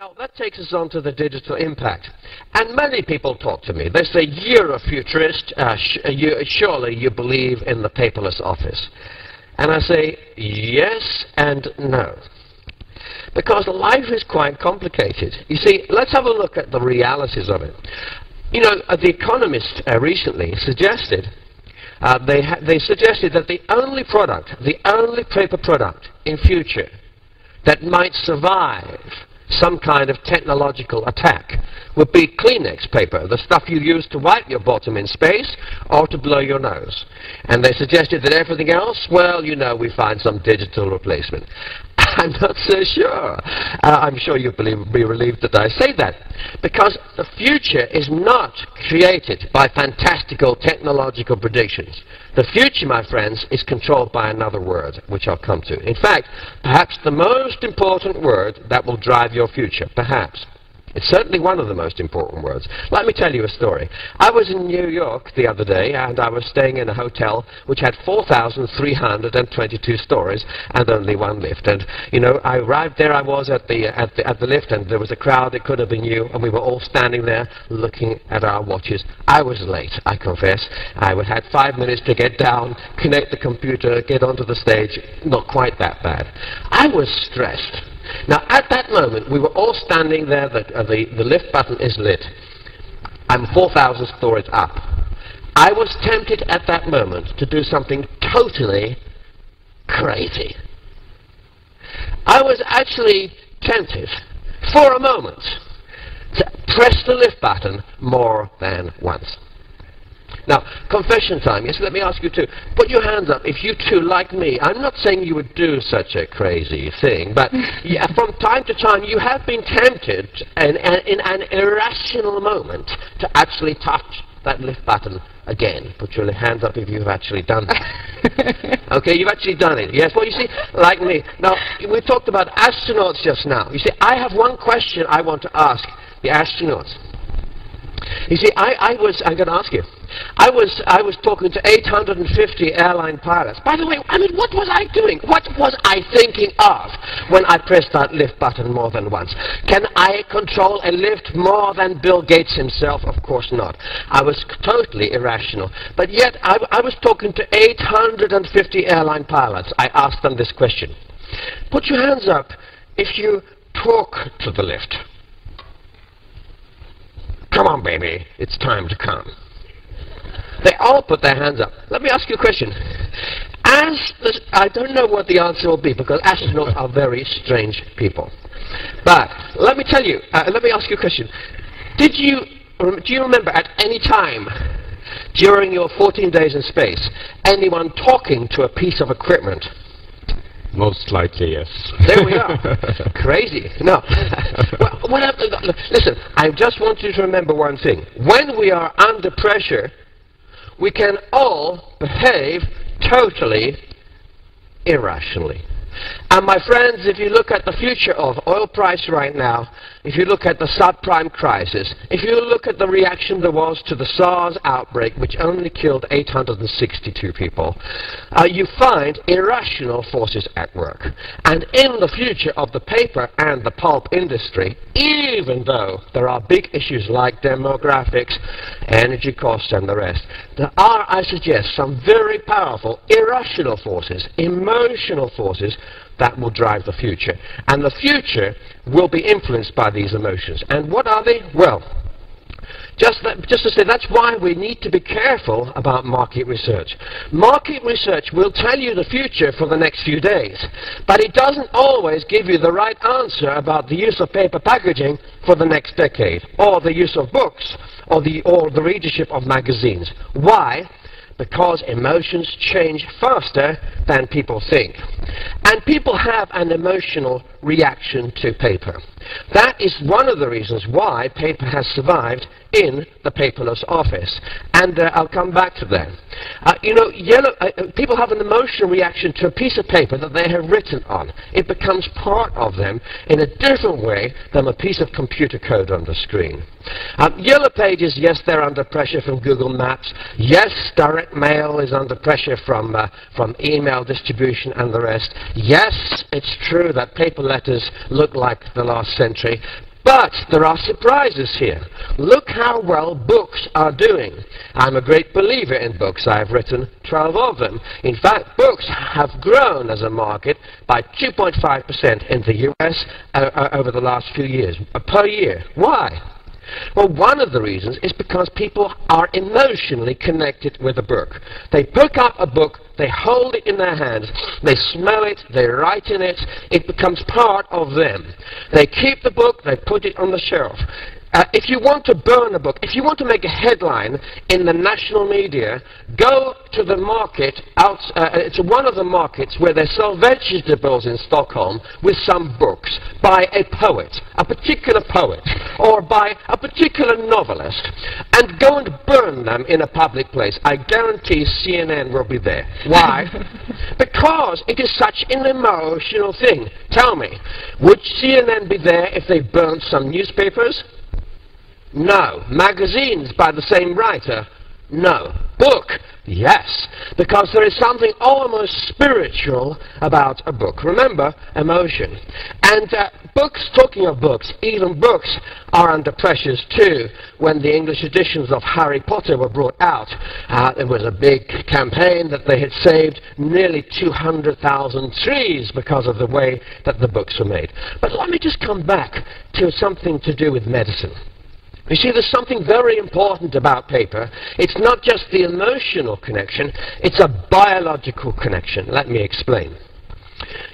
Now that takes us on to the digital impact. And many people talk to me. They say, you're a futurist, surely you believe in the paperless office. And I say, yes and no. Because life is quite complicated. You see, let's have a look at the realities of it. You know, The Economist recently suggested, they suggested that the only paper product in future that might survive some kind of technological attack would be Kleenex paper, the stuff you use to wipe your bottom in space or to blow your nose. And they suggested that everything else, well, you know, we find some digital replacement. I'm not so sure. I'm sure you'll be relieved that I say that. Because the future is not created by fantastical technological predictions. The future, my friends, is controlled by another word, which I'll come to. In fact, perhaps the most important word that will drive your future, perhaps. It's certainly one of the most important words. Let me tell you a story. I was in New York the other day, and I was staying in a hotel which had 4,322 stories and only one lift. And, you know, I arrived there, I was at the lift, and there was a crowd, it could have been you, and we were all standing there looking at our watches. I was late, I confess. I had 5 minutes to get down, connect the computer, get onto the stage. Not quite that bad. I was stressed. Now, at that moment, we were all standing there, the lift button is lit. I'm 4,000 stories up. I was tempted at that moment to do something totally crazy. I was actually tempted, for a moment, to press the lift button more than once. Now, confession time. Yes, let me ask you too. Put your hands up if you too, like me. I'm not saying you would do such a crazy thing, but yeah, from time to time you have been tempted in an irrational moment to actually touch that lift button again. Put your hands up if you've actually done that. Okay, you've actually done it. Yes, well, you see, like me. Now, we talked about astronauts just now. You see, I have one question I want to ask the astronauts. You see, I'm going to ask you. I was talking to 850 airline pilots. By the way, I mean, what was I doing? What was I thinking of when I pressed that lift button more than once? Can I control a lift more than Bill Gates himself? Of course not. I was totally irrational. But yet, I was talking to 850 airline pilots. I asked them this question. Put your hands up if you talk to the lift. Come on, baby, it's time to come. They all put their hands up. Let me ask you a question. I don't know what the answer will be, because astronauts are very strange people. But let me tell you, let me ask you a question. Do you remember at any time during your 14 days in space anyone talking to a piece of equipment? Most likely, yes. There we are. Crazy. No. Well, listen, I just want you to remember one thing. When we are under pressure, we can all behave totally irrationally. And my friends, if you look at the future of oil price right now, if you look at the subprime crisis, if you look at the reaction there was to the SARS outbreak, which only killed 862 people, you find irrational forces at work. And in the future of the paper and the pulp industry, even though there are big issues like demographics, energy costs and the rest, there are, I suggest, some very powerful irrational forces, emotional forces, that will drive the future. And the future will be influenced by these emotions. And what are they? Well, just to say, that's why we need to be careful about market research. Market research will tell you the future for the next few days, but it doesn't always give you the right answer about the use of paper packaging for the next decade, or the use of books, or the readership of magazines. Why? Because emotions change faster than people think. And people have an emotional reaction to paper. That is one of the reasons why paper has survived in the paperless office. And I'll come back to that. You know, people have an emotional reaction to a piece of paper that they have written on. It becomes part of them in a different way than a piece of computer code on the screen. Yellow Pages, yes, they're under pressure from Google Maps. Yes, direct mail is under pressure from email distribution and the rest. Yes, it's true that paper letters look like the last century. But there are surprises here. Look how well books are doing. I'm a great believer in books. I've written 12 of them. In fact, books have grown as a market by 2.5% in the US over the last few years, per year. Why? Well, one of the reasons is because people are emotionally connected with a book. They pick up a book, they hold it in their hands, they smell it, they write in it, it becomes part of them. They keep the book, they put it on the shelf. If you want to burn a book, if you want to make a headline in the national media, go to the market, it's one of the markets where they sell vegetables in Stockholm with some books by a poet, a particular poet, or by a particular novelist, and go and burn them in a public place. I guarantee CNN will be there. Why? Because it is such an emotional thing. Tell me, would CNN be there if they burned some newspapers? No. Magazines by the same writer? No. Book? Yes. Because there is something almost spiritual about a book. Remember, emotion. And books, talking of books, even books are under pressures too. When the English editions of Harry Potter were brought out, there was a big campaign that they had saved nearly 200,000 trees because of the way that the books were made. But let me just come back to something to do with medicine. You see, there's something very important about paper. It's not just the emotional connection, it's a biological connection. Let me explain.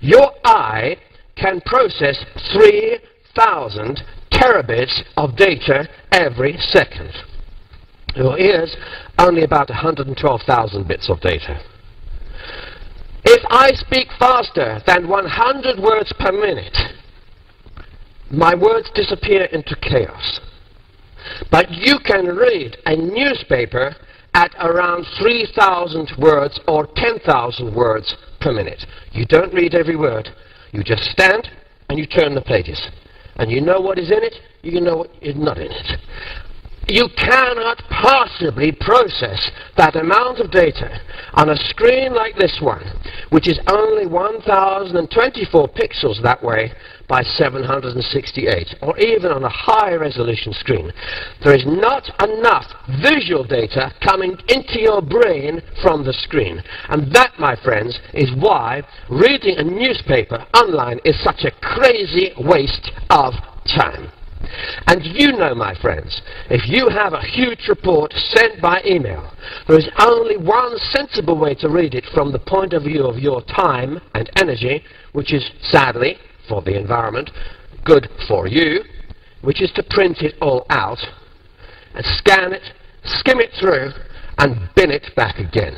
Your eye can process 3,000 terabits of data every second. Your ears, only about 112,000 bits of data. If I speak faster than 100 words per minute, my words disappear into chaos. But you can read a newspaper at around 3,000 words or 10,000 words per minute. You don't read every word. You just stand and you turn the pages. And you know what is in it, you know what is not in it. You cannot possibly process that amount of data on a screen like this one, which is only 1024 pixels that way by 768, or even on a high resolution screen. There is not enough visual data coming into your brain from the screen. And that, my friends, is why reading a newspaper online is such a crazy waste of time. And you know, my friends, if you have a huge report sent by email, there is only one sensible way to read it from the point of view of your time and energy, which is, sadly, for the environment, good for you, which is to print it all out and scan it, skim it through, and bin it back again.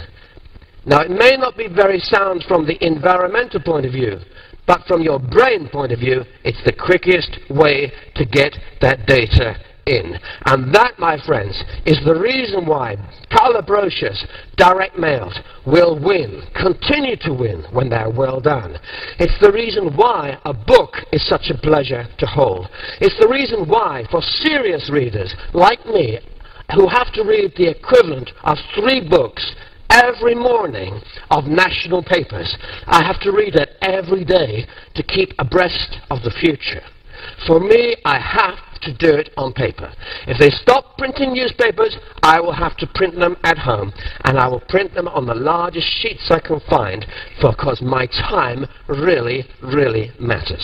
Now, it may not be very sound from the environmental point of view, but from your brain point of view, it's the quickest way to get that data in. And that, my friends, is the reason why color brochures, direct mails, will win, continue to win when they're well done. It's the reason why a book is such a pleasure to hold. It's the reason why, for serious readers like me, who have to read the equivalent of 3 books every morning of national papers, I have to read it every day to keep abreast of the future. For me, I have to do it on paper. If they stop printing newspapers, I will have to print them at home, and I will print them on the largest sheets I can find, because my time really, really matters.